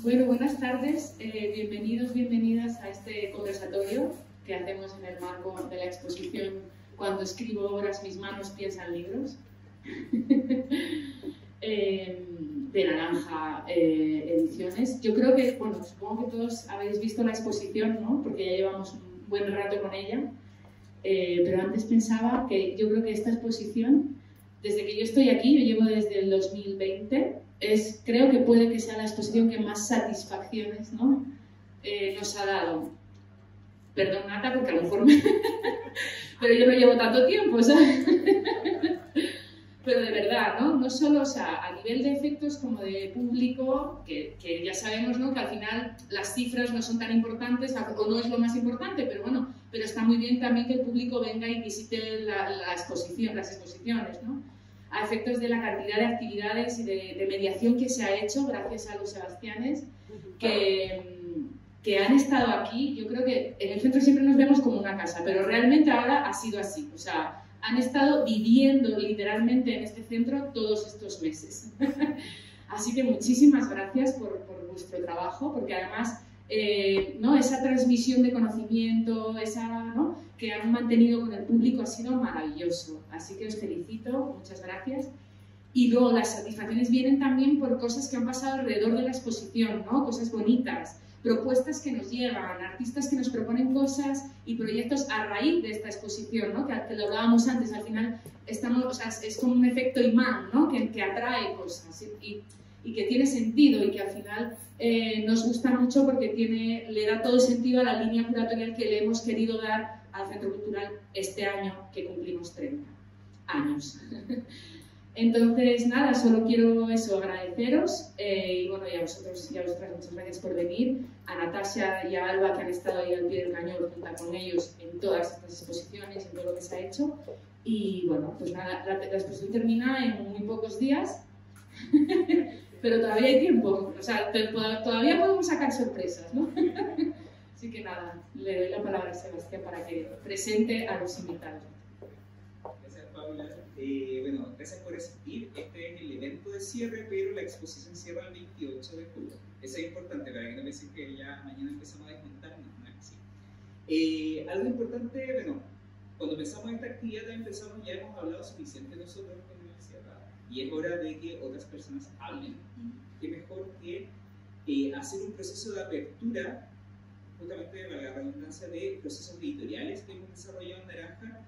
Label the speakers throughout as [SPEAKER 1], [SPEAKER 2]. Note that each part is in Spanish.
[SPEAKER 1] Bueno, buenas tardes, bienvenidos, bienvenidas a este conversatorio que hacemos en el marco de la exposición Cuando escribo obras, mis manos piensan libros, de Naranja Ediciones. Yo creo que, bueno, supongo que todos habéis visto la exposición, ¿no? Porque ya llevamos un buen rato con ella, pero antes pensaba que yo creo que esta exposición, desde que yo estoy aquí, yo llevo desde el 2020, creo que puede que sea la exposición que más satisfacciones, ¿no? Nos ha dado. Perdón, Nata, porque a lo mejor pero yo no llevo tanto tiempo, ¿sabes? Pero de verdad, ¿no? No solo, o sea, a nivel de efectos como de público, que ya sabemos, ¿no? Que al final las cifras no son tan importantes, o no es lo más importante, pero bueno, pero está muy bien también que el público venga y visite las exposiciones, ¿no? A efectos de la cantidad de actividades y de mediación que se ha hecho gracias a los Sebastianes que han estado aquí. Yo creo que en el centro siempre nos vemos como una casa, pero realmente ahora ha sido así. O sea, han estado viviendo literalmente en este centro todos estos meses. Así que muchísimas gracias por vuestro trabajo, porque además ¿no? esa transmisión de conocimiento, ¿no? que han mantenido con el público ha sido maravilloso. Así que os felicito, muchas gracias. Y luego las satisfacciones vienen también por cosas que han pasado alrededor de la exposición, ¿no? Cosas bonitas, propuestas que nos llegan, artistas que nos proponen cosas y proyectos a raíz de esta exposición, ¿no? Que lo hablábamos antes, al final o sea, es como un efecto imán, ¿no? que atrae cosas y que tiene sentido y que al final nos gusta mucho porque le da todo sentido a la línea curatorial que le hemos querido dar al Centro Cultural este año que cumplimos 30 años. Entonces, nada, solo quiero agradeceros y bueno, y a vosotros y a vosotras muchas gracias por venir, a Natasha y a Alba que han estado ahí al pie del cañón junto con ellos en todas estas exposiciones, en todo lo que se ha hecho. Y bueno, pues nada, la exposición termina en muy pocos días, pero todavía hay tiempo, o sea, todavía podemos sacar sorpresas, ¿no? Así que nada, le doy la palabra a Sebastián para que presente a los invitados.
[SPEAKER 2] Gracias, Paula. Bueno, gracias por asistir. Este es el evento de cierre, pero la exposición cierra el 28 de julio. Eso es importante para que no piensen que ya mañana empezamos a desmontar, no es así. Algo importante, bueno, cuando pensamos esta actividad también pensamos, ya hemos hablado suficiente nosotros con la universidad y es hora de que otras personas hablen. Y qué mejor que hacer un proceso de apertura, justamente para la redundancia, de procesos editoriales que hemos desarrollado en Naranja,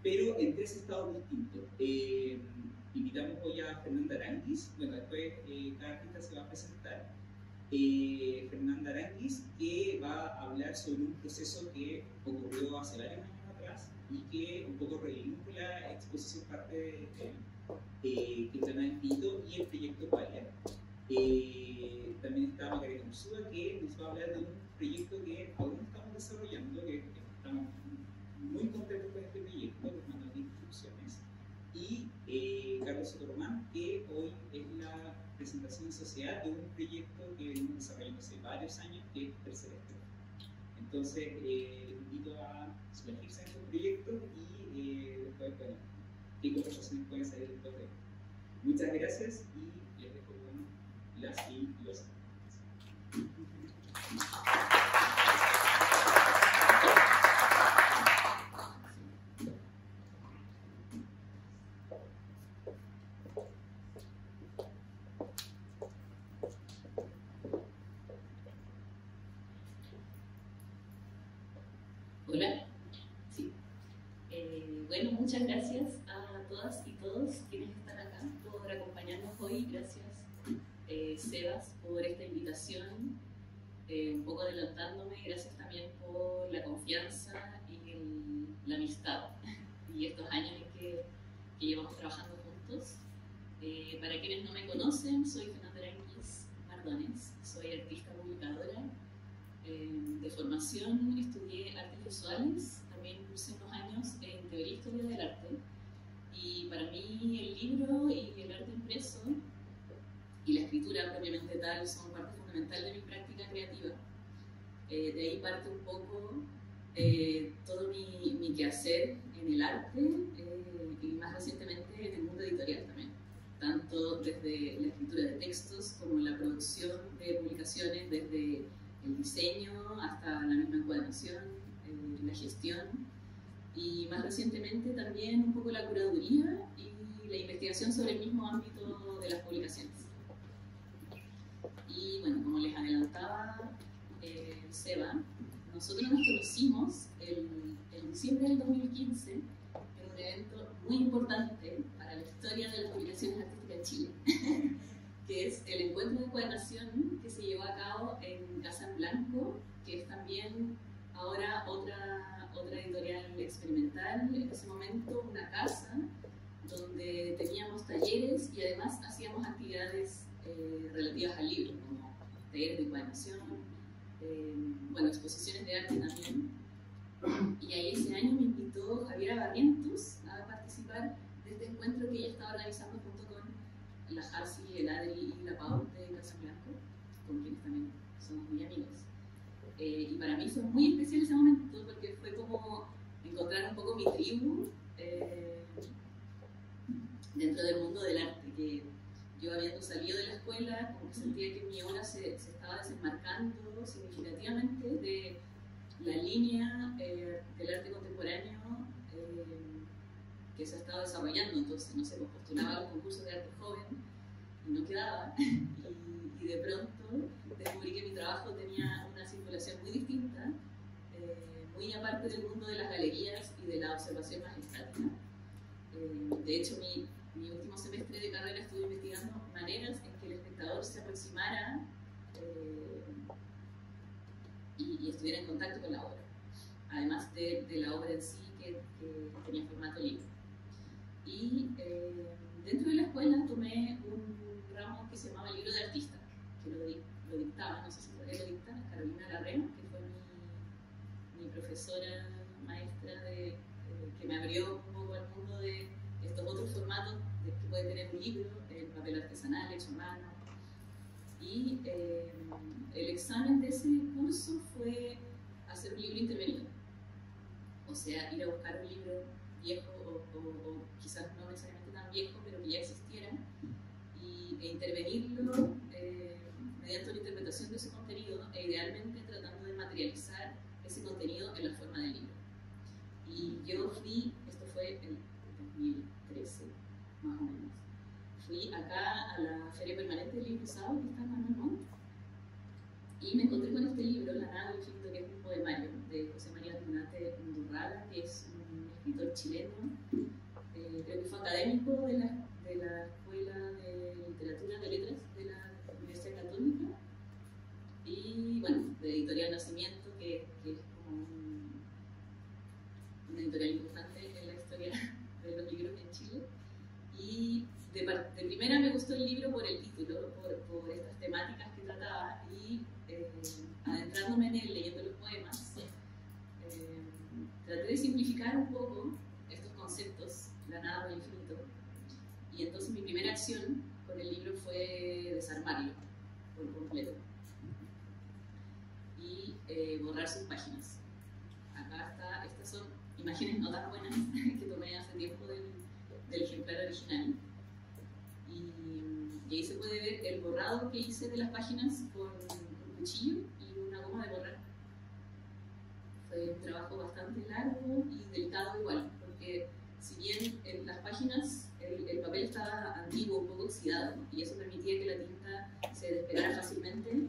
[SPEAKER 2] pero en 3 estados distintos. Invitamos hoy a Fernanda Aranguis, bueno, después cada artista se va a presentar. Fernanda Aranguis, que va a hablar sobre un proceso que ocurrió hace varios años atrás y que un poco revivimos con la exposición parte de Quintana del Tito y el proyecto Palia. También está Macarena Ursúa, que nos va a hablar de un proyecto que aún estamos desarrollando, que estamos muy contentos con este proyecto, los manuales de instrucciones, y Carlos Sotoromán, que hoy es la presentación social de un proyecto que venimos desarrollando hace varios años, que es Tercer Estrella. Entonces, les invito a sumergirse en estos proyectos y después, bueno, qué conversaciones pueden salir después de esto. Muchas gracias y les dejo con las y los.
[SPEAKER 3] Hola. Sí. Bueno, muchas gracias a todas y todos quienes están acá por acompañarnos hoy. Gracias, Sebas, por esta invitación. Un poco adelantándome, gracias también por la confianza y la amistad y estos años en que llevamos trabajando juntos. Para quienes no me conocen, soy Fernanda Aranguis Mardones, soy artista publicadora. De formación estudié artes visuales, también cursé unos años en teoría e historia del arte, y para mí el libro y el arte impreso y la escritura propiamente tal son parte fundamental de mi práctica creativa. De ahí parte un poco todo mi quehacer en el arte y más recientemente en el mundo editorial también, tanto desde la escritura de textos como la producción de publicaciones publicaciones desde el diseño hasta la misma encuadernación, la gestión y más recientemente también un poco la curaduría y la investigación sobre el mismo ámbito de las publicaciones. Y bueno, como les adelantaba Seba, nosotros nos conocimos en diciembre del 2015 en un evento muy importante para la historia de las publicaciones artísticas en Chile, que es el encuentro de encuadernación que se llevó a cabo en Casa en Blanco, que es también ahora otra editorial experimental, en ese momento una casa donde teníamos talleres y además hacíamos actividades relativas al libro, como talleres de encuadernación, bueno, exposiciones de arte también. Y ahí ese año me invitó Javiera Barrientos a participar de este encuentro que ella estaba organizando junto con la Jarsi, el Adri y la Pau de Casa Blanco, con quienes también somos muy amigos. Y para mí fue muy especial ese momento porque fue como encontrar un poco mi tribu dentro del mundo del arte, que yo habiendo salido de la escuela, como que sentía que mi obra se estaba desenmarcando significativamente de la línea del arte contemporáneo que se estaba desarrollando. Entonces, no sé, pues postulaba a los concursos de arte joven y no quedaba. Y de pronto descubrí que mi trabajo tenía una circulación muy distinta, muy aparte del mundo de las galerías y de la observación más estática. De hecho, mi último semestre de carrera estuve investigando maneras en que el espectador se aproximara y estuviera en contacto con la obra, además de la obra en sí que tenía formato libro. Y dentro de la escuela tomé un ramo que se llamaba libro de artista, que lo dictaba, no sé si todavía lo dicta, Carolina Larrea, que fue mi profesora maestra que me abrió un poco al mundo de estos otros formatos que puede tener un libro, el papel artesanal hecho a mano. Y el examen de ese curso fue hacer un libro intervenido, o sea, ir a buscar un libro viejo o quizás no necesariamente tan viejo, pero que ya existiera, e intervenirlo mediante una interpretación de ese contenido e idealmente tratando de materializar ese contenido en la forma del libro. Y yo fui, esto fue en 2013, más o menos, fui acá a la Feria Permanente del Libro Usado, que está en Manuel Montt, y me encontré con este libro, La Nada del Infinito, que es un poemario de José María Tunate Undurraga, que es un escritor chileno, creo que fue académico de la Escuela de Literatura de Letras de la Universidad Católica, y bueno, de Editorial Nacimiento, que es como una editorial importante en la historia de los libros en Chile. Y de primera me gustó el libro por el título, por estas temáticas que trataba, y adentrándome en él, leyendo los poemas, traté de simplificar un poco estos conceptos, la nada del infinito, y entonces mi primera acción con el libro fue desarmarlo por completo y borrar sus páginas. Acá está, estas son imágenes no tan buenas que tomé hace tiempo del ejemplar original. Y ahí se puede ver el borrado que hice de las páginas con un cuchillo y una goma de borrar. Fue un trabajo bastante largo y delicado igual, porque si bien en las páginas el papel estaba antiguo, un poco oxidado, y eso permitía que la tinta se despegara fácilmente,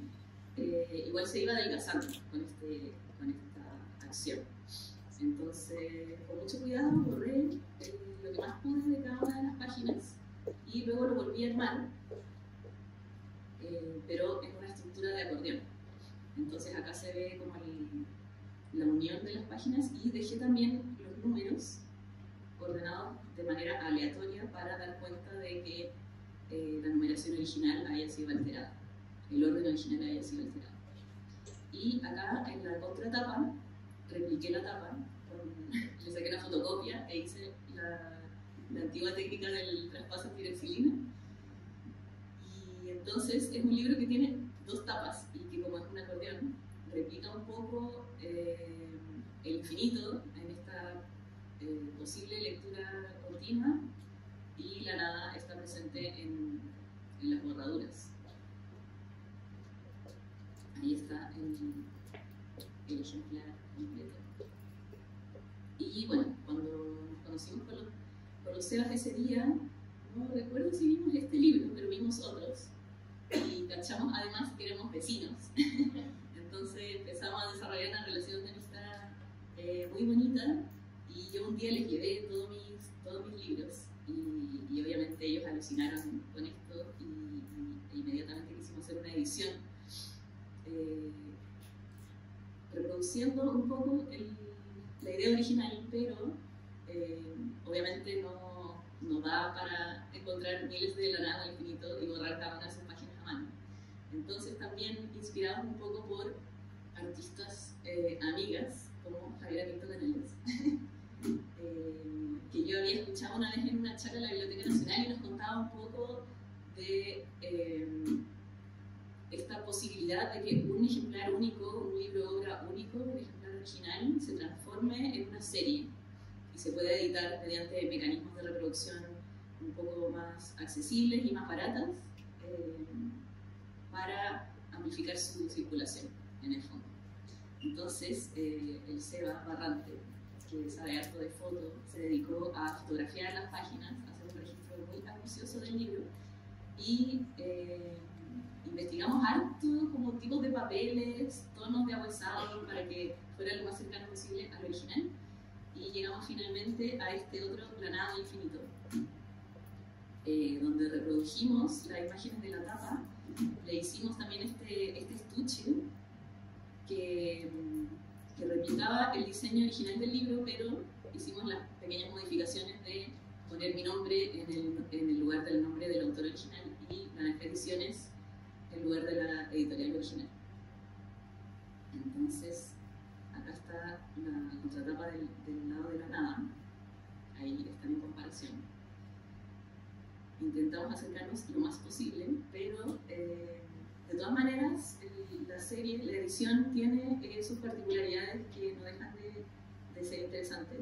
[SPEAKER 3] igual se iba adelgazando con esta acción. Entonces, con mucho cuidado borré lo que más pude de cada una de las páginas y luego lo volví a armar, pero en una estructura de acordeón. Entonces acá se ve como la unión de las páginas, y dejé también los números ordenados de manera aleatoria para dar cuenta de que la numeración original haya sido alterada, el orden original haya sido alterado. Y acá en la contratapa repliqué la tapa, le saqué una fotocopia e hice la antigua técnica del traspaso tirexilina. Y entonces es un libro que tiene dos tapas y que, como es un acordeón, replica un poco el infinito en esta posible lectura continua, y la nada está presente en las borraduras. Ahí está el ejemplar completo. Y bueno, cuando nos conocimos con los Sebas ese día, no recuerdo si vimos este libro, pero vimos otros. Y cachamos además que éramos vecinos. Entonces empezamos a desarrollar una relación de amistad muy bonita. Y yo un día les llevé todos mis libros. Y obviamente ellos alucinaron con esto. E inmediatamente quisimos hacer una edición. Reproduciendo un poco la idea original, pero obviamente no da para encontrar miles de la nada al infinito y borrar cada una de esas páginas a mano. Entonces también inspirados un poco por artistas amigas como Javiera Pinto Canelas, que yo había escuchado una vez en una charla en la Biblioteca Nacional y nos contaba un poco de esta posibilidad de que un ejemplar único, un libro de obra único, un ejemplar original, se transforme en una serie y se pueda editar mediante mecanismos de reproducción un poco más accesibles y más baratas para amplificar su circulación, en el fondo. Entonces, el Seba Barrante, que sabe harto de foto, se dedicó a fotografiar las páginas, a hacer un registro muy acucioso del libro y investigamos harto como tipos de papeles, tonos de ahuesado para que fuera lo más cercano posible al original y llegamos finalmente a este otro Planado Infinito, donde reprodujimos las imágenes de la tapa, le hicimos también este estuche que replicaba el diseño original del libro, pero hicimos las pequeñas modificaciones de poner mi nombre en el lugar del nombre del autor original y las ediciones en lugar de la editorial original. Entonces, acá está la contratapa del lado de la nada, ahí están en comparación. Intentamos acercarnos lo más posible, pero de todas maneras la serie, la edición tiene sus particularidades que no dejan de ser interesantes.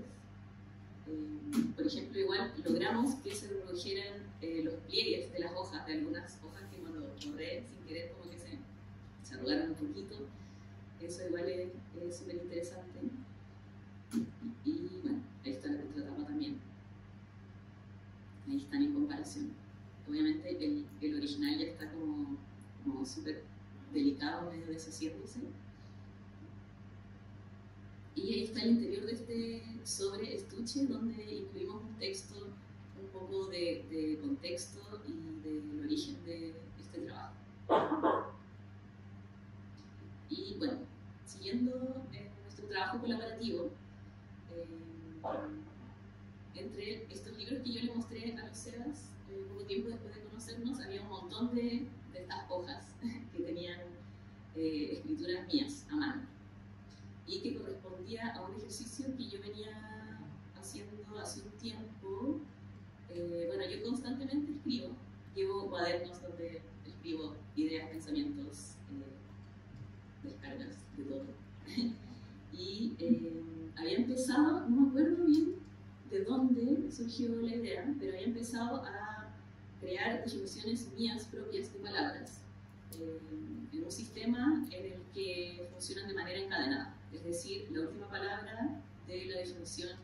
[SPEAKER 3] Por ejemplo, igual logramos que se reprodujeran los pliegues de las hojas, de algunas hojas que cuando borré sin querer como que se arrugaron un poquito. Eso igual es súper interesante. Y bueno, ahí está la contratapa también. Ahí están en comparación. Obviamente el original ya está como súper delicado, medio deshaciéndose. Y ahí está el interior de este sobre estuche, donde incluimos un texto, un poco de contexto y del origen de este trabajo. Y bueno, siguiendo nuestro trabajo colaborativo, entre estos libros que yo le mostré a los Sebas, poco tiempo después de conocernos, había un montón de estas hojas que tenían escrituras mías a mano y que correspondía a un ejercicio que yo venía haciendo hace un tiempo. Bueno, yo constantemente escribo, llevo cuadernos donde escribo ideas, pensamientos, descargas, de todo. Y había empezado, no me acuerdo bien de dónde surgió la idea, pero había empezado a crear definiciones mías propias de palabras en un sistema en el que funcionan de manera encadenada. Es decir, la última palabra de la definición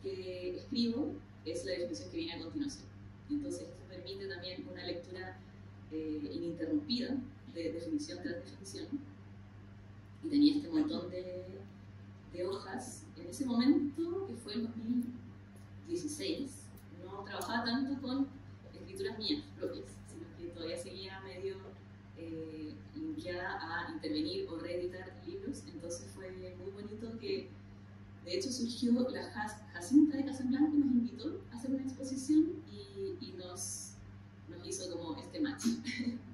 [SPEAKER 3] que escribo es la definición que viene a continuación. Entonces, esto permite también una lectura ininterrumpida de definición tras definición. Y tenía este montón de hojas. En ese momento, que fue el 2016, no trabajaba tanto con escrituras mías propias, sino que todavía seguía medio linkeada a intervenir o reeditar libros. Entonces fue muy bonito que, de hecho, surgió la Jacinta de Casablanca, nos invitó a hacer una exposición y nos hizo como este match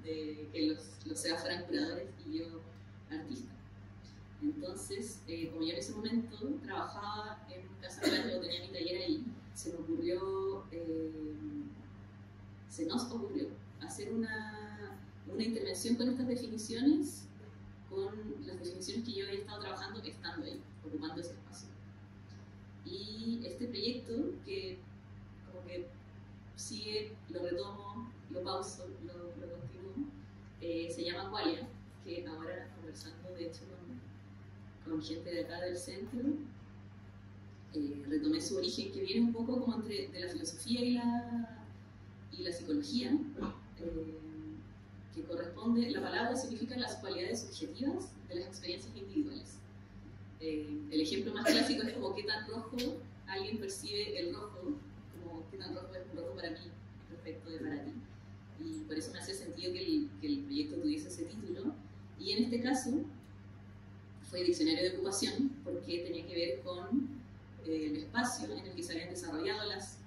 [SPEAKER 3] de que los Sebas fueran curadores y yo artista. Entonces, como yo en ese momento trabajaba en Casablanca, tenía mi taller ahí, se nos ocurrió hacer una intervención con estas definiciones, con las definiciones que yo había estado trabajando estando ahí, ocupando ese espacio. Y este proyecto, que como que sigue, lo retomo, lo pauso, lo continúo, se llama Qualia, que ahora, conversando de hecho con gente de acá del centro, retomé su origen, que viene un poco como de la filosofía y la psicología, que corresponde, la palabra significa las cualidades subjetivas de las experiencias individuales. El ejemplo más clásico es como qué tan rojo alguien percibe el rojo, como qué tan rojo es un rojo para mí respecto de para ti. Y por eso me hace sentido que el proyecto tuviese ese título. Y en este caso fue diccionario de ocupación, porque tenía que ver con el espacio en el que se habían desarrollado las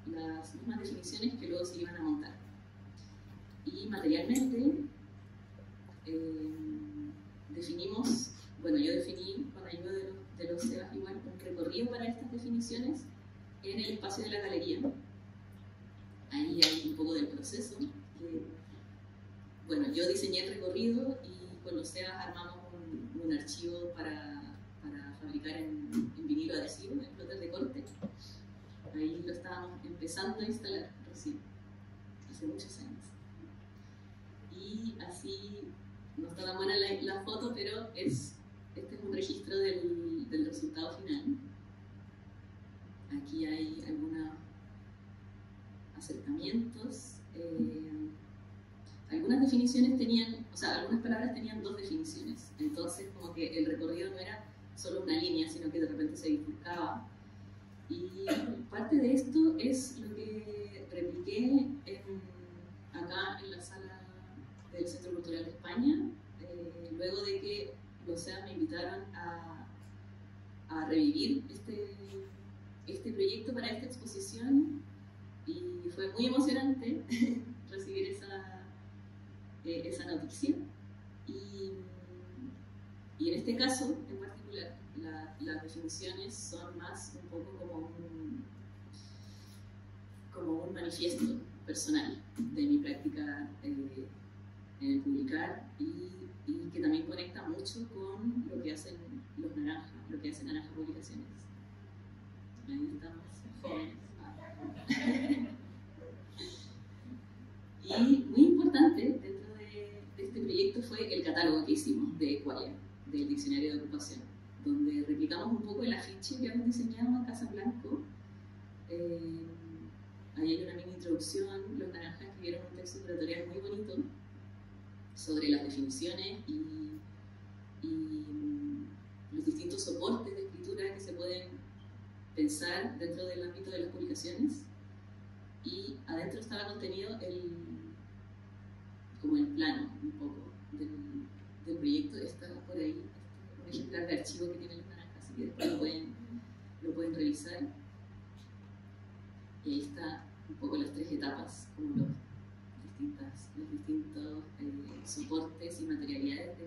[SPEAKER 3] mismas definiciones que luego se iban a montar. Y materialmente definimos, bueno, yo definí con ayuda de los SEBAS igual un recorrido para estas definiciones en el espacio de la galería. Ahí hay un poco del proceso. Bueno, yo diseñé el recorrido y con los SEBAS armamos un archivo para fabricar en vinilo adhesivo, en plotter de corte. Ahí lo estábamos empezando a instalar recién, hace muchos años. Y así, no está tan buena la foto, pero este es un registro del resultado final. Aquí hay algunos acercamientos. Algunas definiciones tenían, o sea, algunas palabras tenían dos definiciones. Entonces, como que el recorrido no era solo una línea, sino que de repente se bifurcaba. Y parte de esto es lo que repliqué acá en la sala del Centro Cultural de España, luego de que los SEBAS me invitaron a revivir este proyecto para esta exposición, y fue muy emocionante recibir esa noticia. Y en este caso en particular, las definiciones son más un poco como un manifiesto personal de mi práctica en el publicar, y que también conecta mucho con lo que hacen los Naranja, lo que hacen Naranja Publicaciones. Ahí estamos, jóvenes. Y muy importante dentro de este proyecto fue el catálogo que hicimos de Qualia, del diccionario de ocupación, donde replicamos un poco el afiche que habíamos diseñado en Casa Blanco. Ahí hay una mini introducción. Los Naranjas escribieron un texto curatorial muy bonito sobre las definiciones y los distintos soportes de escritura que se pueden pensar dentro del ámbito de las publicaciones. Y adentro estaba contenido como el plano un poco del proyecto. Está por ahí un ejemplar de archivo que tienen los Naranjas, así que después lo pueden revisar. Y ahí está un poco las tres etapas, como los distintos soportes y materialidades de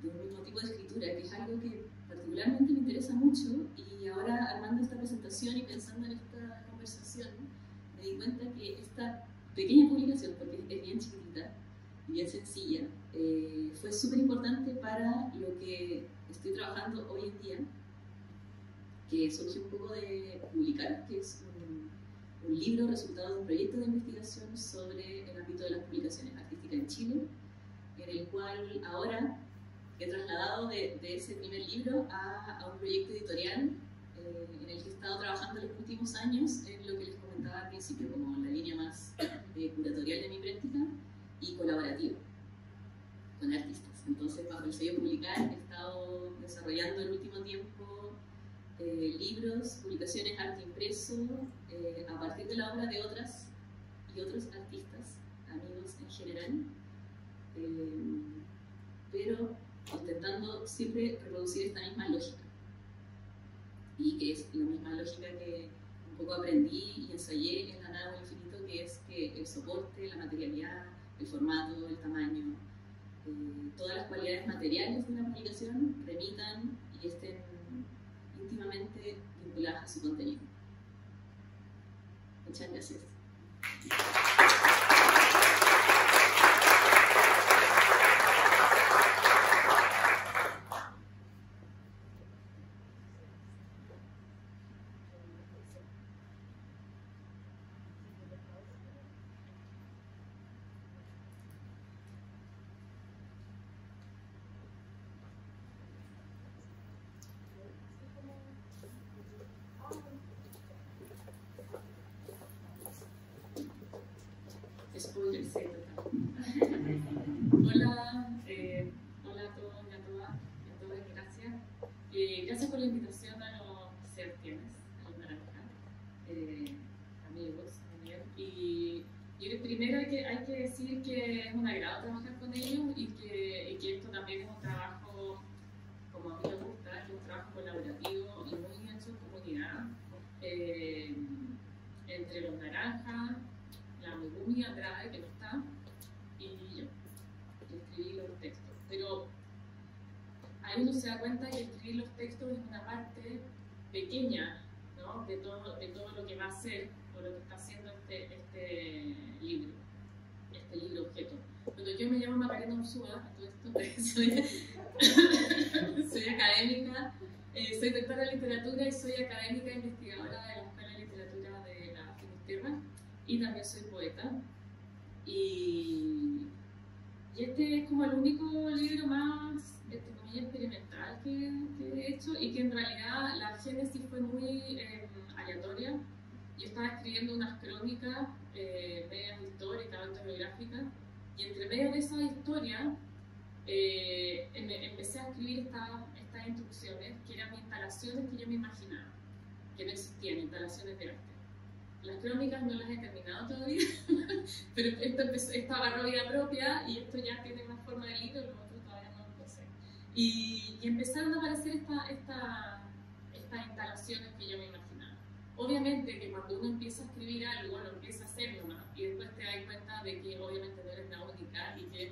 [SPEAKER 3] un mismo tipo de escritura, que es algo que particularmente me interesa mucho. Y ahora, armando esta presentación y pensando en esta conversación, me di cuenta que esta pequeña publicación, porque es bien chiquitita y bien sencilla, fue súper importante para lo que estoy trabajando hoy en día, que surge un poco de publicar, que es un libro resultado de un proyecto de investigación sobre el ámbito de las publicaciones artísticas en Chile, en el cual ahora he trasladado de ese primer libro a un proyecto editorial en el que he estado trabajando en los últimos años, en lo que les comentaba al principio, como la línea más curatorial de mi práctica y colaborativa con artistas. Entonces, bajo el sello Publicar, he estado desarrollando el último tiempo libros, publicaciones, arte impreso, a partir de la obra de otras y otros artistas, amigos en general, pero intentando siempre reproducir esta misma lógica, y que es la misma lógica que un poco aprendí y ensayé en la Nada del Infinito, que es que el soporte, la materialidad, el formato, el tamaño, todas las cualidades materiales de una publicación remitan y estén íntimamente vinculadas a su contenido. Muchas gracias.
[SPEAKER 4] ahí uno se da cuenta que escribir los textos es una parte pequeña, ¿no? de todo lo que va a hacer o lo que está haciendo este libro objeto. Bueno, yo me llamo Macarena Ursúa, a todo esto, soy académica, soy doctora en literatura y soy académica e investigadora de la Escuela de Literatura de la Finisterra y también soy poeta. Y este es como el único libro más, entre comillas, experimental que he hecho, y que en realidad la génesis fue muy aleatoria. Yo estaba escribiendo unas crónicas medias históricas, autobiográficas, y entre medio de esa historia empecé a escribir estas instrucciones, que eran instalaciones que yo me imaginaba, que no existían, instalaciones de arte. Las crónicas no las he terminado todavía, pero esto agarró vida propia y esto ya tiene más forma de libro, lo otro todavía no lo sé. Y empezaron a aparecer estas instalaciones que yo me imaginaba. Obviamente que cuando uno empieza a escribir algo, lo empieza a hacer nomás, y después te das cuenta de que obviamente no eres la única y que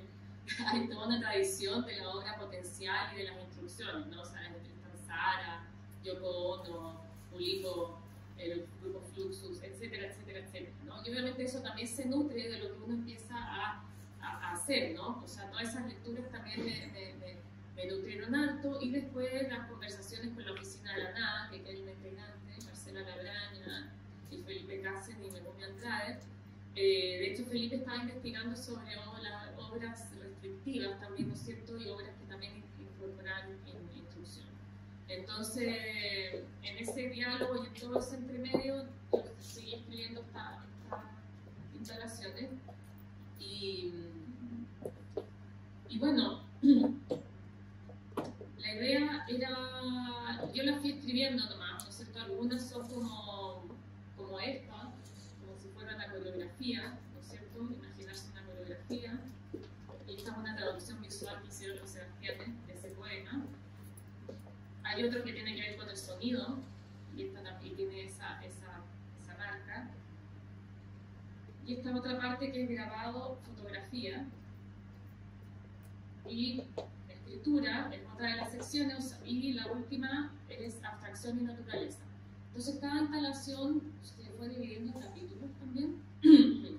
[SPEAKER 4] hay toda una tradición de la obra potencial y de las instrucciones, ¿no? O sea, de Tristan Tzara, Yoko Ono, Ulipo, el grupo Fluxus, etcétera, etcétera, etcétera, ¿no? Y obviamente eso también se nutre de lo que uno empieza a hacer, ¿no? O sea, todas esas lecturas también me nutrieron harto, y después las conversaciones con la Oficina de la Nada, que hay una integrante, Marcela Labraña y Felipe Casen y Melomia Andrade. De hecho, Felipe estaba investigando sobre obras restrictivas también, ¿no es cierto? Y obras que también incorporan en instrucción. Entonces, en ese diálogo y en todo ese entremedio, yo seguí escribiendo estas instalaciones. Y bueno, la idea era, yo las fui escribiendo nomás, ¿no es cierto? Algunas son como esta, como si fuera una coreografía, ¿no es cierto? Imaginarse una coreografía. Y esta es una traducción visual que hicieron los Sebastianes de ese poema. Hay otro que tiene que ver con el sonido, y esta también tiene esa marca. Y esta otra parte que es grabado, fotografía, y escritura es otra de las secciones, y la última es abstracción y naturaleza. Entonces cada instalación se fue dividiendo en capítulos también,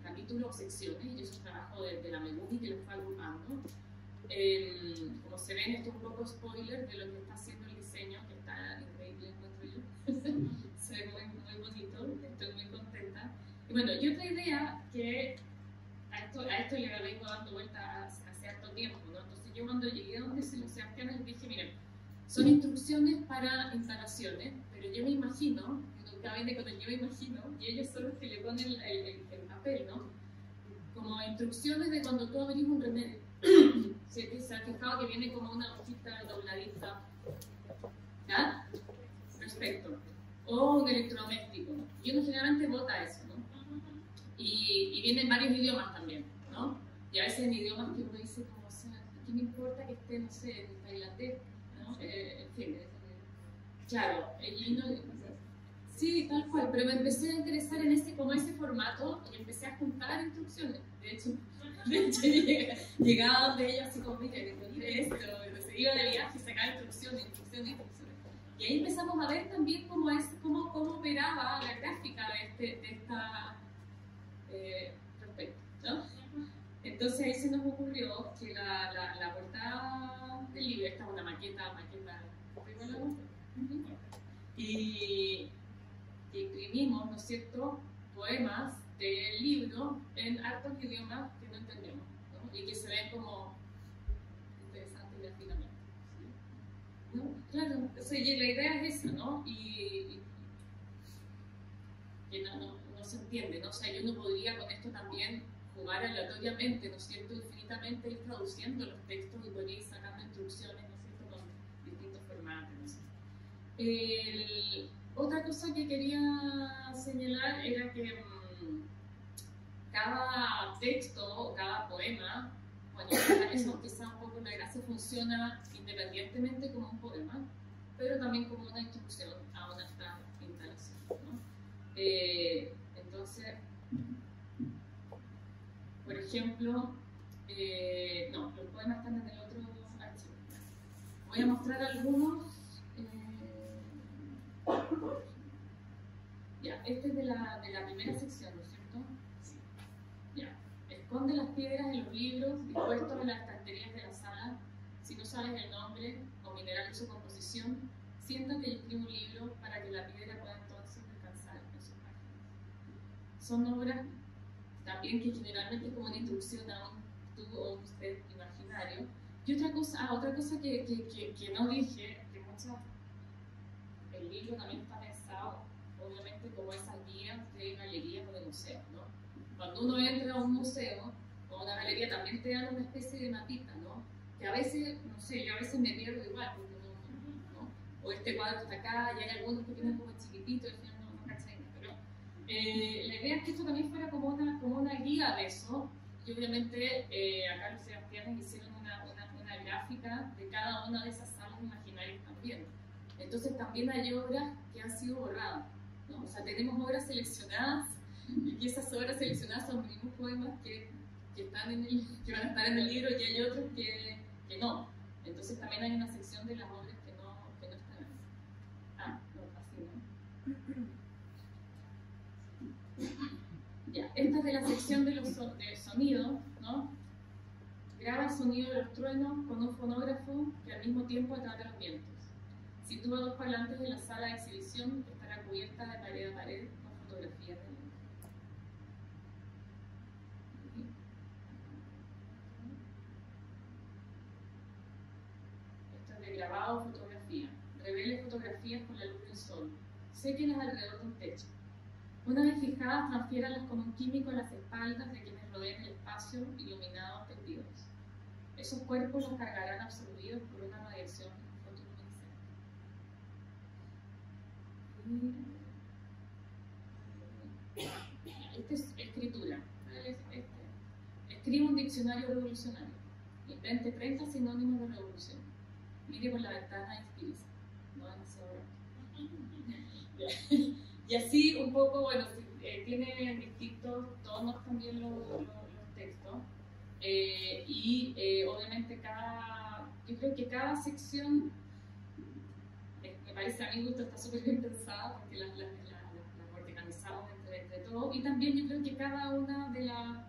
[SPEAKER 4] capítulos o secciones, y eso es trabajo de la Megumi, que lo fue agrupando. Como se ven, esto es un poco spoiler de lo que está haciendo el diseño, que está increíble, encuentro yo. Se ve muy bonito, estoy muy contenta. Y bueno, y otra idea que a esto le vengo dando vuelta hace harto tiempo, ¿no? Entonces yo cuando llegué a donde se los Sebastianes les dije, miren, son instrucciones para instalaciones, pero yo me imagino, cada vez con el yo me imagino, y ellos son los que le ponen el papel, ¿no? Como instrucciones de cuando tú abrís un remedio. ¿Se han fijado que viene como una hojita dobladita? ¿Ya? Perfecto. O un electrodoméstico. Y uno generalmente vota eso, ¿no? Y vienen varios idiomas también, ¿no? Y a veces en idiomas que uno dice como, o sea, ¿qué me importa que esté, no sé, en tailandés? ¿No? En fin, claro, y no, sí, tal cual, pero me empecé a interesar en como ese formato, y empecé a juntar instrucciones. De hecho llegaba donde ella así como, mira, esto, se iba de viaje y sacaba instrucciones. Y ahí empezamos a ver también cómo operaba la gráfica de esta respecto, ¿no? Entonces ahí se nos ocurrió que la portada del libro, esta es una maqueta, y imprimimos, ¿no es cierto?, poemas del libro en hartos idiomas que no entendemos, ¿no? Y que se ven como interesantes gráficamente, ¿sí? ¿No? Claro, o sea, y la idea es esa, ¿no? Y que no se entiende, ¿no? O sea, yo no podría con esto también jugar aleatoriamente, ¿no es cierto?, infinitamente, ir traduciendo los textos y podría ir sacando instrucciones, ¿no es cierto?, con distintos formatos, ¿no es cierto? Otra cosa que quería señalar era que cada texto o cada poema, bueno, eso quizá un poco la gracia, funciona independientemente como un poema, pero también como una instrucción a una instalación, ¿no? Entonces, por ejemplo, no, los poemas están en el otro archivo. Voy a mostrar algunos. Ya, este es de la primera sección, ¿no es cierto?
[SPEAKER 2] Sí.
[SPEAKER 4] Ya. Esconde las piedras en los libros dispuestos en las estanterías de la sala. Si no sabes el nombre o mineral de su composición, siéntate y escribe un libro para que la piedra pueda entonces descansar en sus páginas. Son obras también que generalmente es como una introducción a un tú o un usted imaginario. Y otra cosa que no dije, que el libro también está pensado, obviamente, como esas guías de galerías o de museos, ¿no? Cuando uno entra a un museo o a una galería también te dan una especie de mapita, ¿no? Que a veces, no sé, yo a veces me pierdo igual, porque ¿no? O este cuadro está acá, y hay algunos que tienen como chiquitito, y al final no cachan, pero la idea es que esto también fuera como una guía de eso, y obviamente acá los Sebastianes hicieron una gráfica de cada una de esas salas imaginarias también. Entonces también hay obras que han sido borradas, ¿no? O sea, tenemos obras seleccionadas, y que esas obras seleccionadas son los mismos poemas que van a estar en el libro, y hay otros que no. Entonces también hay una sección de las obras que no están ahí. Ah, no, así no. Ya, esta es de la sección de sonido, ¿no? Graba el sonido de los truenos con un fonógrafo que al mismo tiempo atrapa los vientos. Sitúa dos parlantes en la sala de exhibición que estará cubierta de pared a pared con fotografías de viento. Esto es de grabado o fotografía. Revele fotografías con la luz del sol. Séquelas alrededor de un techo. Una vez fijadas, transfiéralas con un químico a las espaldas de quienes rodean el espacio iluminado tendidos. Esos cuerpos los cargarán absorbidos por una radiación fotoluminiscente. Esta es escritura. Escribe un diccionario revolucionario. Invente 30 sinónimos de revolución. Mire por la ventana y inspírese. No demasiado rápido. Y así un poco, bueno, tiene distintos tonos también los textos. Obviamente yo creo que cada sección, me parece a mi gusto, está súper bien pensada porque las organizamos entre todos, y también yo creo que cada una de los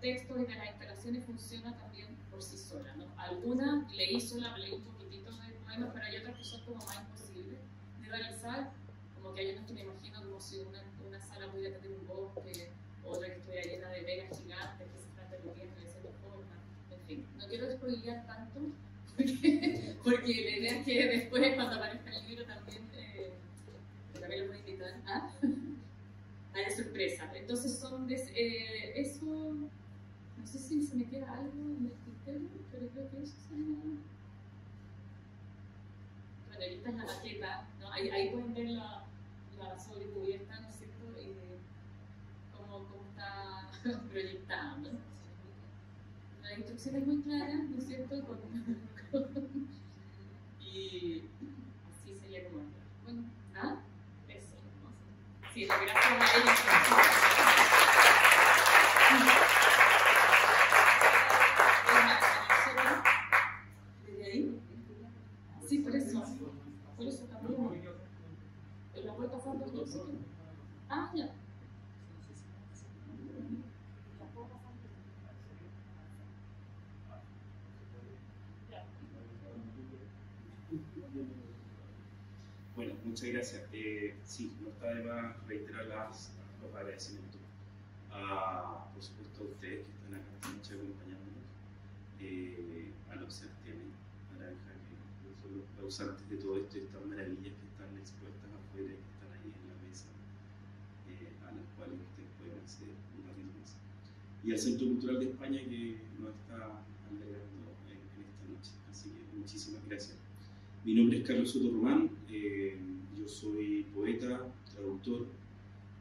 [SPEAKER 4] textos y de las instalaciones funciona también por sí sola, ¿no? Algunas leí un poquitito de poemas, pero hay otras que son como más imposibles de realizar, como que hay unas que me imagino como si una sala pudiera tener un bosque, otra que estuviera llena de vegas gigantes que se están derritiendo de cierta forma. En fin, no quiero spoilear tanto, porque la idea es que después, cuando aparezca el libro, también lo voy a invitar a la sorpresa. Entonces son eso, no sé si se me queda algo en el tintero, pero creo que eso sería. Bueno, esta es la maqueta, ¿no? Ahí pueden ver la sobrecubierta, ¿no es cierto? Cómo está proyectada, ¿no? La instrucción es muy clara, ¿no es cierto? Y así sería como. Bueno, eso, ¿no? Sí, gracias a ellos. ¿Desde ahí? Sí, por eso también. ¿La puede pasar por todo sitio? Ah, ya.
[SPEAKER 5] Bueno, muchas gracias. Sí, no está de más reiterar los agradecimientos por supuesto, a ustedes que están acá esta noche acompañándonos, a los Sebastianes, Naranja, que son los causantes de todo esto y estas maravillas que están expuestas afuera y que están ahí en la mesa, a las cuales ustedes pueden acceder un ratito más. Y al Centro Cultural de España que nos está albergando en esta noche. Así que muchísimas gracias. Mi nombre es Carlos Soto Román, yo soy poeta, traductor,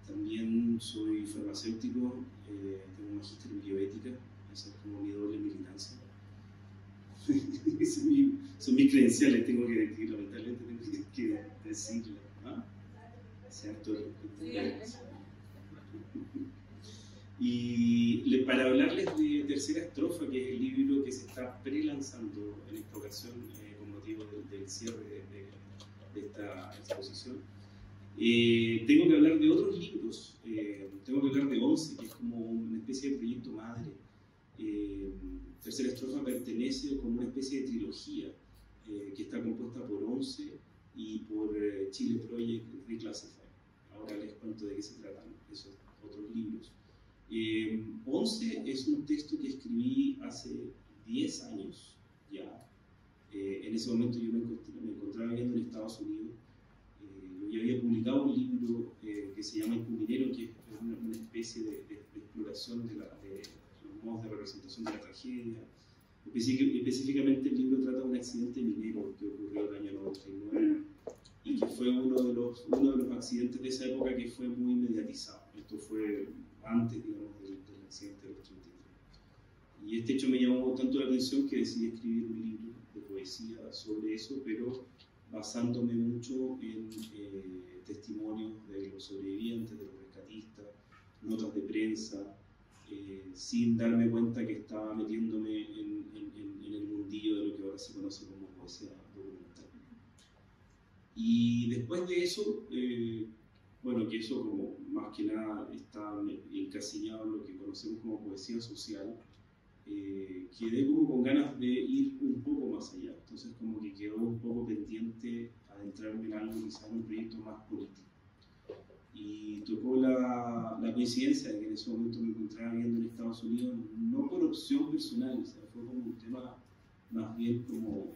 [SPEAKER 5] también soy farmacéutico, tengo un magíster en bioética, esa es como mi doble militancia. Son mis credenciales, lamentablemente tengo que decirlo. ¿Ah? ¿Cierto? Para hablarles de Tercera Estrofa, que es el libro que se está pre-lanzando en esta ocasión con motivo del cierre de esta exposición, tengo que hablar de otros libros. Tengo que hablar de 11, que es como una especie de proyecto madre. Tercera Estrofa pertenece como una especie de trilogía que está compuesta por 11 y por Chile Project Reclassify. Ahora les cuento de qué se tratan esos otros libros. 11 es un texto que escribí hace 10 años ya. En ese momento yo me encontraba viviendo en Estados Unidos. Yo había publicado un libro que se llama El Cuminero, que es una especie de exploración de los modos de representación de la tragedia. Específicamente el libro trata de un accidente minero que ocurrió en el año 99 y que fue uno de los accidentes de esa época que fue muy mediatizado. Esto fue antes, digamos, del accidente del 83. Y este hecho me llamó tanto la atención que decidí escribir un libro de poesía sobre eso, pero basándome mucho en testimonios de los sobrevivientes, de los rescatistas, notas de prensa, sin darme cuenta que estaba metiéndome en el mundillo de lo que ahora se conoce como poesía documental. Y después de eso, bueno, que eso como más que nada está encasillado en lo que conocemos como poesía social, quedé como con ganas de ir un poco más allá. Entonces como que quedó un poco pendiente adentrarme en algo, quizás en un proyecto más político. Y tocó la coincidencia de que en ese momento me encontraba viviendo en Estados Unidos, no por opción personal, o sea, fue como un tema más bien como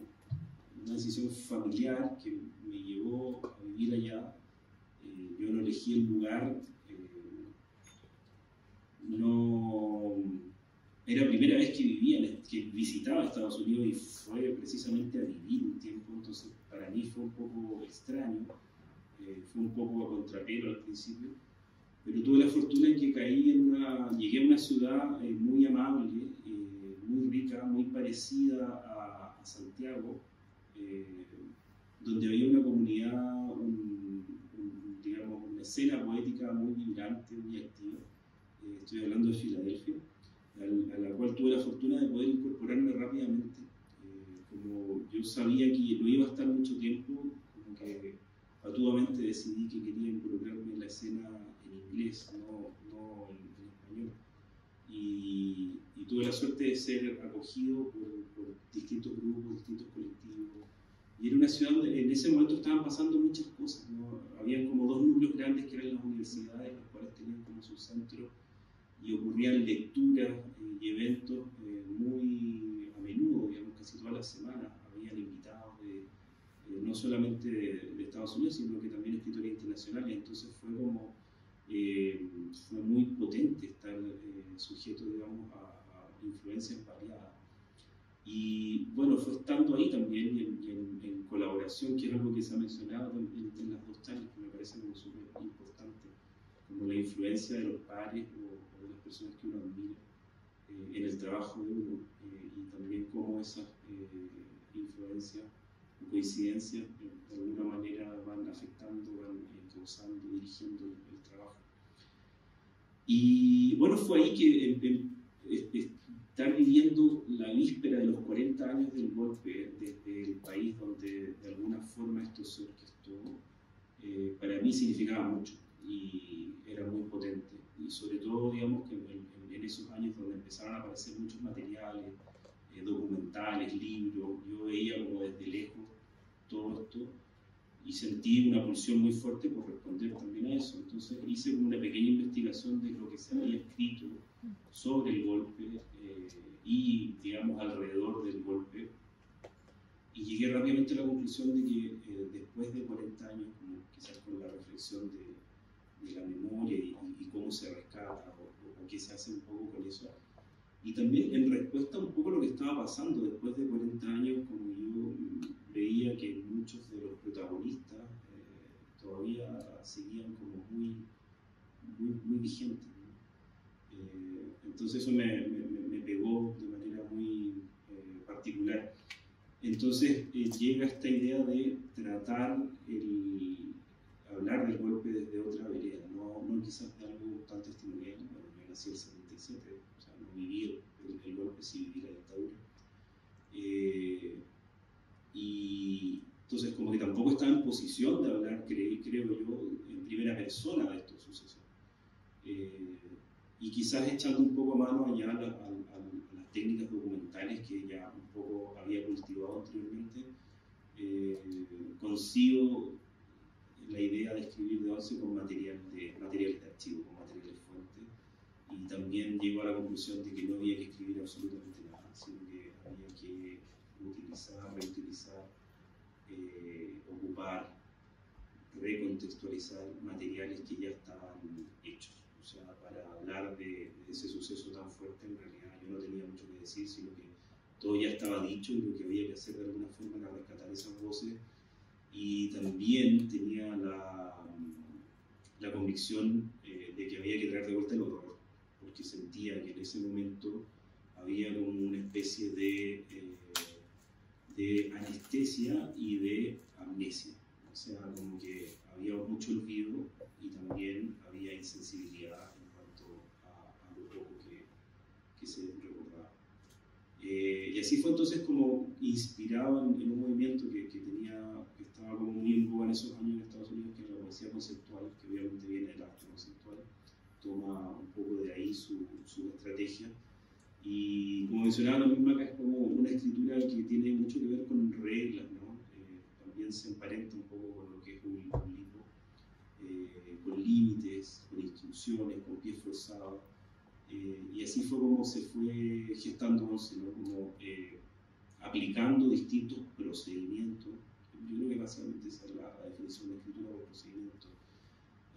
[SPEAKER 5] una decisión familiar que me llevó a vivir allá. Yo no elegí el lugar, era la primera vez que visitaba Estados Unidos y fue precisamente a vivir un tiempo, entonces para mí fue un poco extraño, fue un poco a contrapelo al principio, pero tuve la fortuna en que llegué a una ciudad muy amable, muy rica, muy parecida a Santiago, donde había una comunidad, digamos, una escena poética muy vibrante, muy activa. Estoy hablando de Filadelfia, a la cual tuve la fortuna de poder incorporarme rápidamente. Como yo sabía que no iba a estar mucho tiempo, como que fatuamente decidí que quería involucrarme en la escena en inglés, no en español. Y tuve la suerte de ser acogido por distintos grupos, distintos colectivos. Y era una ciudad donde en ese momento estaban pasando muchas cosas, ¿no? Habían como dos núcleos grandes que eran las universidades, las cuales tenían como su centro, y ocurrían lecturas y eventos muy a menudo, digamos, casi todas las semanas. Habían invitados no solamente de Estados Unidos, sino que también escritores internacionales. Entonces fue muy potente estar sujeto, digamos, a influencias variadas. Y bueno, fue estando ahí también y en colaboración, que es algo que se ha mencionado en las dos charlas, que me parece como súper importante, como la influencia de los pares o de las personas que uno admira en el trabajo de uno, y también cómo esas influencias o coincidencias de alguna manera van afectando, van causando, dirigiendo el trabajo. Y bueno, fue ahí que estar viviendo la víspera de los 40 años del golpe desde el país donde de alguna forma esto se orquestó, para mí significaba mucho y era muy potente. Y sobre todo, digamos, que en esos años donde empezaron a aparecer muchos materiales, documentales, libros, yo veía como desde lejos todo esto y sentí una pulsión muy fuerte por responder también a eso. Entonces hice como una pequeña investigación de lo que se había escrito sobre el golpe y, digamos, alrededor del golpe, y llegué rápidamente a la conclusión de que después de 40 años, como quizás con la reflexión de la memoria y cómo se rescata o qué se hace un poco con eso, y también en respuesta un poco a lo que estaba pasando después de 40 años, como yo veía que muchos de los protagonistas todavía seguían como muy vigentes, ¿no? Entonces eso me pegó de manera muy particular. Entonces llega esta idea de tratar hablar del golpe desde otra vereda, no quizás de algo tan testimonial. Bueno, yo nací el 79, 77, o sea, no viví el golpe, sí viví la dictadura. Y entonces como que tampoco estaba en posición de hablar, creo yo, en primera persona de estos sucesos. Y quizás echando un poco mano allá a las técnicas documentales que ya un poco había cultivado anteriormente, consigo la idea de escribir de once con materiales de archivo, con materiales fuentes, y también llego a la conclusión de que no había que escribir absolutamente nada, sino que había que utilizar, reutilizar, ocupar, recontextualizar materiales que ya estaban hechos. O sea, para hablar de ese suceso tan fuerte, en realidad yo no tenía mucho que decir, sino que todo ya estaba dicho y lo que había que hacer de alguna forma era rescatar esas voces. Y también tenía la convicción de que había que traer de vuelta el horror, porque sentía que en ese momento había como una especie de anestesia y de amnesia. O sea, como que había mucho olvido y también había insensibilidad en cuanto a lo poco que se recordaba. Y así fue entonces como inspirado en un movimiento que estaba como muy en boga en esos años en Estados Unidos, que era la poesía conceptual, que obviamente viene del arte conceptual, toma un poco de ahí su estrategia. Y como mencionaba la misma acá, es como una escritura que tiene mucho que ver con reglas, ¿no? También se emparenta un poco con lo que es un libro, con límites, con instrucciones, con pies forzados. Y así fue como se fue gestando Once, ¿no? Como aplicando distintos procedimientos. Yo creo que básicamente esa es la definición de escritura por procedimiento.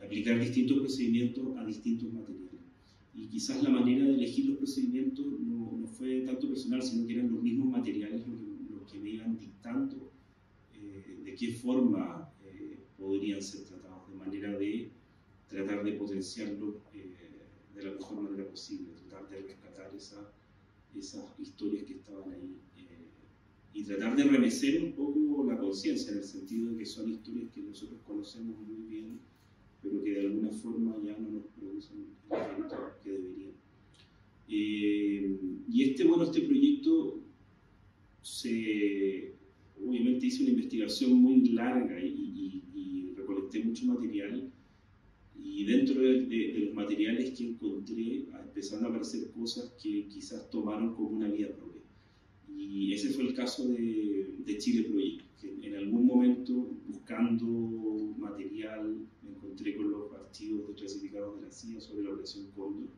[SPEAKER 5] Aplicar distintos procedimientos a distintos materiales. Y quizás la manera de elegir los procedimientos no fue tanto personal, sino que eran los mismos materiales los que me iban dictando de qué forma podrían ser tratados, de manera de tratar de potenciarlos de la mejor manera posible, tratar de rescatar esas historias que estaban ahí y tratar de remecer un poco la conciencia, en el sentido de que son historias que nosotros conocemos muy bien, pero que de alguna forma ya no nos producen el efecto que deberían. Y este proyecto obviamente hice una investigación muy larga y recolecté mucho material, y dentro de los materiales que encontré empezaron a aparecer cosas que quizás tomaron como una vida propia. Y ese fue el caso de Chile Project, que en algún momento, buscando material, me encontré con los archivos desclasificados de la CIA sobre la Operación Cóndor,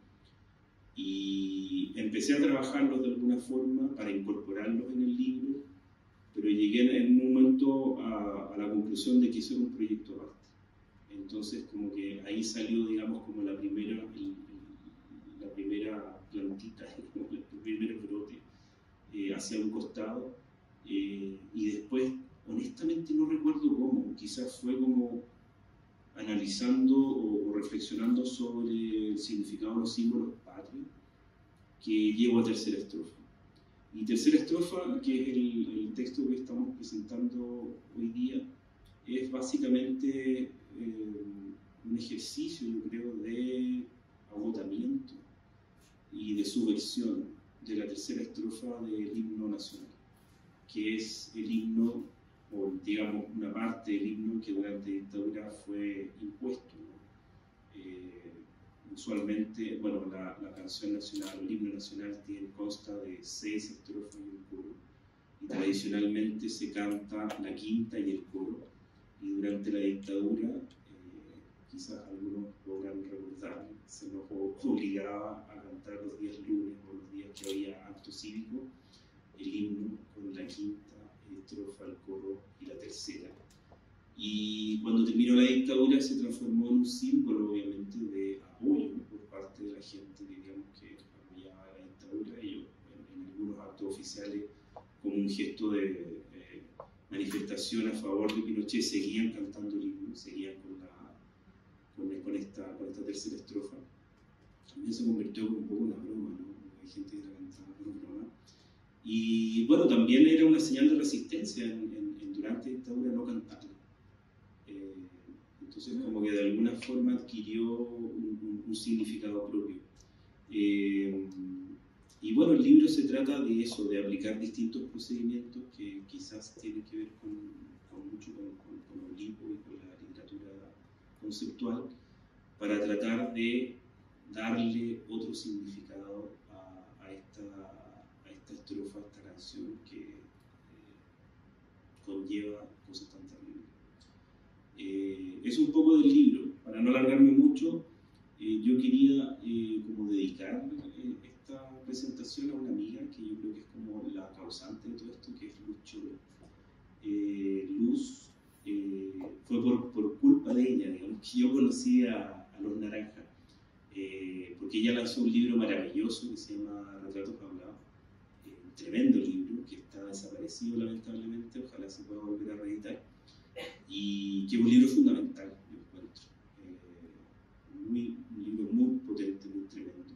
[SPEAKER 5] y empecé a trabajarlos de alguna forma para incorporarlos en el libro, pero llegué en un momento a la conclusión de que eso era un proyecto aparte. Entonces, como que ahí salió, digamos, como la primera plantita, el primer brote hacia un costado, y después, honestamente no recuerdo cómo, quizás fue como analizando o reflexionando sobre el significado de los símbolos patrios, que llego a tercera estrofa. Y tercera estrofa, que es el texto que estamos presentando hoy día, es básicamente un ejercicio, yo creo, de agotamiento y de subversión de la tercera estrofa del himno nacional, que es el himno, o digamos una parte del himno que durante la dictadura fue impuesto, ¿no? Usualmente, bueno, la canción nacional, el himno nacional consta de 6 estrofas y un coro, y tradicionalmente se canta la quinta y el coro, y durante la dictadura, quizás algunos podrán recordar, se nos obligaba a cantar los días lunes o los días que había acto cívico, el himno con la quinta estrofa, el coro y la tercera. Y cuando terminó la dictadura se transformó en un símbolo, obviamente, de apoyo por parte de la gente, digamos, que apoyaba a la dictadura, y en algunos actos oficiales, como un gesto de manifestación a favor de Pinochet, seguían cantando el himno, seguían con esta tercera estrofa. También se convirtió un poco en una broma, ¿no? Hay gente que la cantaba por broma. Y bueno, también era una señal de resistencia durante la dictadura no cantarla. Entonces como que de alguna forma adquirió un significado propio. Y bueno, el libro se trata de eso, de aplicar distintos procedimientos que quizás tienen que ver mucho con el libro y con la literatura conceptual, para tratar de darle otro significado a esta estrofa, a esta canción que conlleva cosas tan terribles. Es un poco del libro. Para no alargarme mucho, yo quería como dedicar esta presentación a una amiga que yo creo que es como la causante de todo esto, que es Luz Choro. Luz, fue por culpa de ella, digamos, que yo conocí a Los Naranjas, porque ella lanzó un libro maravilloso que se llama Retratos Hablados, un tremendo libro que está desaparecido lamentablemente, ojalá se pueda volver a reeditar, y que es un libro fundamental, yo encuentro, un libro muy potente, muy tremendo.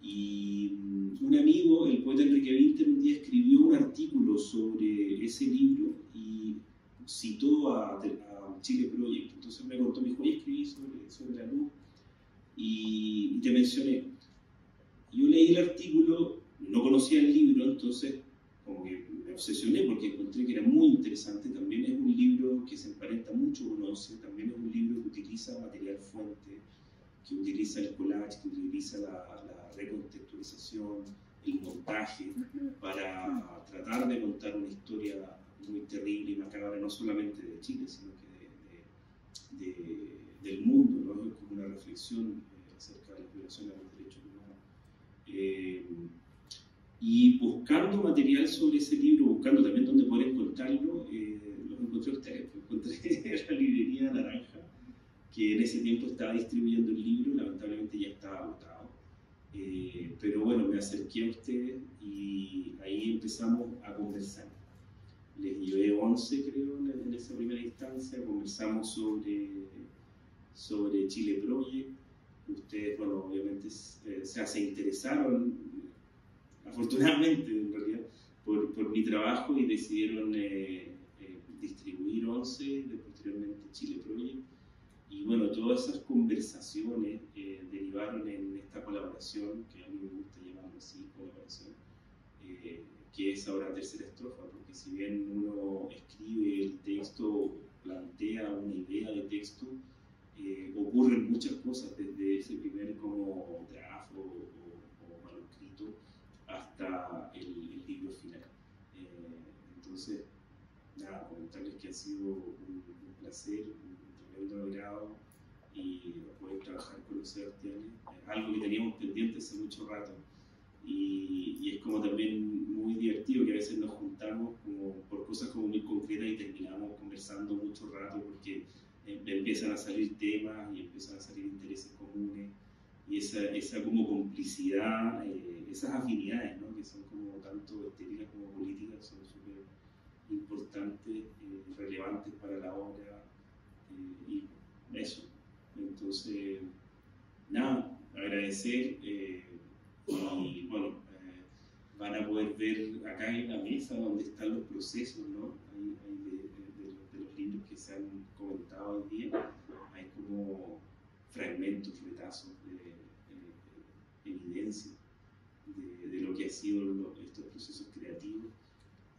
[SPEAKER 5] Y un amigo, el poeta Enrique Winter, un día escribió un artículo sobre ese libro y citó a Chile Project. Entonces me contó, me dijo, oye, escribí sobre la luz y te mencioné. Yo leí el artículo, no conocía el libro, entonces como que me obsesioné porque encontré que era muy interesante. También es un libro que se emparenta mucho con ONCE, también es un libro que utiliza material fuente, que utiliza el collage, que utiliza la recontextualización, el montaje, para tratar de contar una historia muy terrible y macabra, no solamente de Chile, sino que del mundo, ¿no? Es como una reflexión acerca de las violaciones a los derechos humanos. Y buscando material sobre ese libro, buscando también dónde poder encontrarlo, los encontré a ustedes. Encontré la librería Naranja, que en ese tiempo estaba distribuyendo el libro, lamentablemente ya estaba agotado. Pero bueno, me acerqué a ustedes y ahí empezamos a conversar. Les llevé 11, creo, en esa primera instancia. Conversamos sobre Chile Project. Ustedes, bueno, obviamente se interesaron, afortunadamente en realidad, por mi trabajo y decidieron distribuir 11, y posteriormente Chile Project. Y bueno, todas esas conversaciones derivaron en esta colaboración, que a mí me gusta llamarlo así, colaboración, que es ahora tercera estrofa, porque si bien uno escribe el texto, plantea una idea de texto, ocurren muchas cosas desde ese primer como draft o manuscrito hasta el libro final. Entonces, nada, comentarles que ha sido un placer, un tremendo agrado, y poder trabajar con los Sebastianes, algo que teníamos pendiente hace mucho rato, y es como también muy divertido que a veces nos juntamos como por cosas como muy concretas y terminamos conversando mucho rato porque empiezan a salir temas y empiezan a salir intereses comunes, y esa como complicidad, esas afinidades, ¿no? Que son como tanto estéticas como políticas, son súper importantes, relevantes para la obra, y eso. Entonces, nada, agradecer, y bueno, van a poder ver acá en la mesa donde están los procesos, ¿no? De los libros que se han comentado hoy día, hay como fragmentos, retazos de evidencia de lo que han sido estos procesos creativos.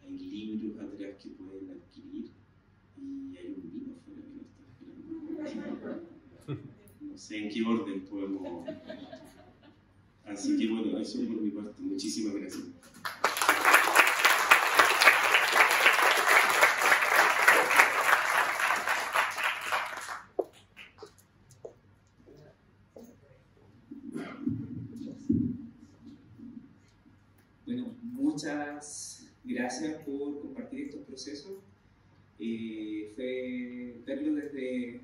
[SPEAKER 5] Hay libros atrás que pueden adquirir y hay un vino afuera que no está esperando. No sé en qué orden podemos. Así que bueno, eso por mi parte. Muchísimas gracias.
[SPEAKER 2] Bueno, muchas gracias por compartir estos procesos. Fue verlo desde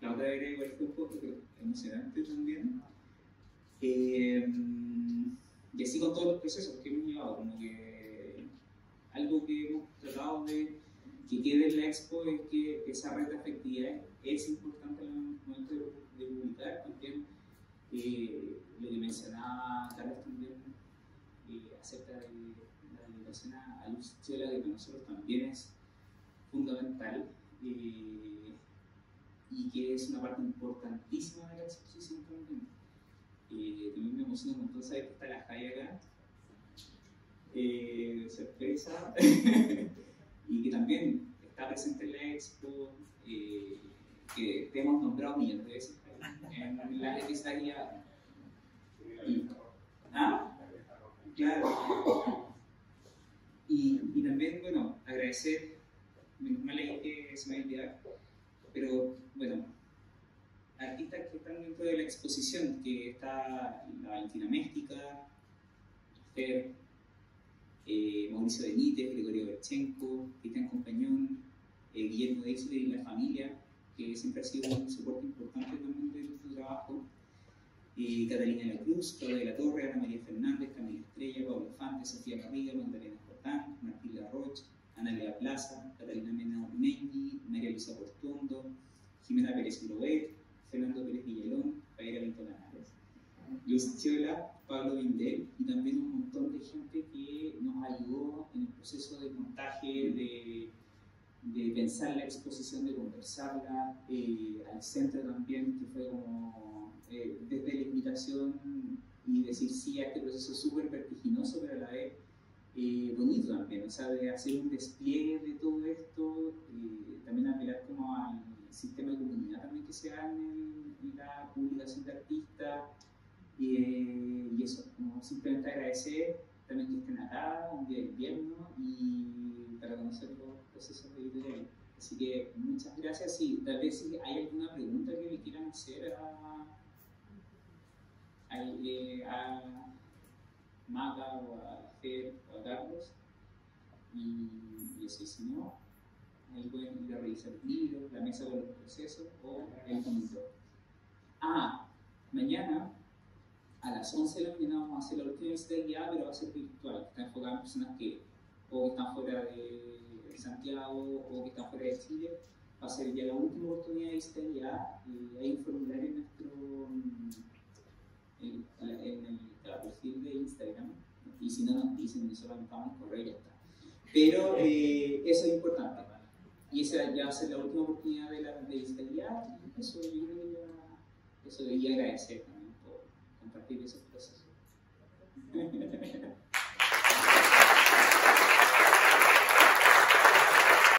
[SPEAKER 2] la otra era, igual fue un poco emocionante también. Y así con todos los procesos que hemos llevado, como que algo que hemos tratado de que quede en la expo es que esa red de afectividad es importante en el momento de publicar. También lo que mencionaba Carlos también acerca de la dedicación a Luz Chela, que para nosotros también es fundamental, y que es una parte importantísima de la exposición también. También me emociona un montón saber que está la Jai acá. Sorpresa. Y que también está presente en la expo, que te hemos nombrado millones de veces en la revisaría. Claro. Y también, bueno, agradecer, menos mal ahí que se me va a olvidar, pero bueno, artistas que están dentro de la exposición, que está la Valentina Méstica, Fer, Mauricio Benítez, Gregorio Berchenko, Cristian Compañón, Guillermo Dexler y la familia, que siempre ha sido un soporte importante también de nuestro trabajo, Catalina de la Cruz, Claudia de la Torre, Ana María Fernández, Camila Estrella, Pablo Infante, Sofía Garriga, Magdalena Jordán, Martín Larroche, Ana Lea Plaza, Catalina Mena Ormeñi, María Luisa Portuondo, Jimena Pérez Lobet, Fernando Pérez Villalón, Javiera Pinto Lanares, Luz Chiola, Pablo Vindel, y también un montón de gente que nos ayudó en el proceso de montaje, de pensar la exposición, de conversarla, al centro también, que fue como desde la invitación y decir sí a este proceso súper vertiginoso, pero a la vez bonito también, o sea, de hacer un despliegue de todo esto, también apelar como al sistema de comunidad también que se da en la publicación de artistas, y eso, como simplemente agradecer también que estén acá un día de invierno y para conocer los procesos editoriales. Así que muchas gracias y tal vez si hay alguna pregunta que le quieran hacer a Maga o a Fer o a Carlos, y eso, y si no, ahí pueden ir a revisar el libro, la mesa con los procesos o el monitor. Mañana a las 11 de la mañana vamos a hacer la última visita guiada, pero va a ser virtual, está enfocada en personas que o que están fuera de Santiago o que están fuera de Chile. Va a ser ya la última oportunidad de visita guiada. Hay un formulario en nuestro en el perfil de Instagram, y si no nos dicen, nosotros anotamos el correo y ya está. Pero eso es importante, y esa ya va a ser la última oportunidad de visita guiada, y eso yo creo que ya, eso debería agradecer también por compartir esos procesos.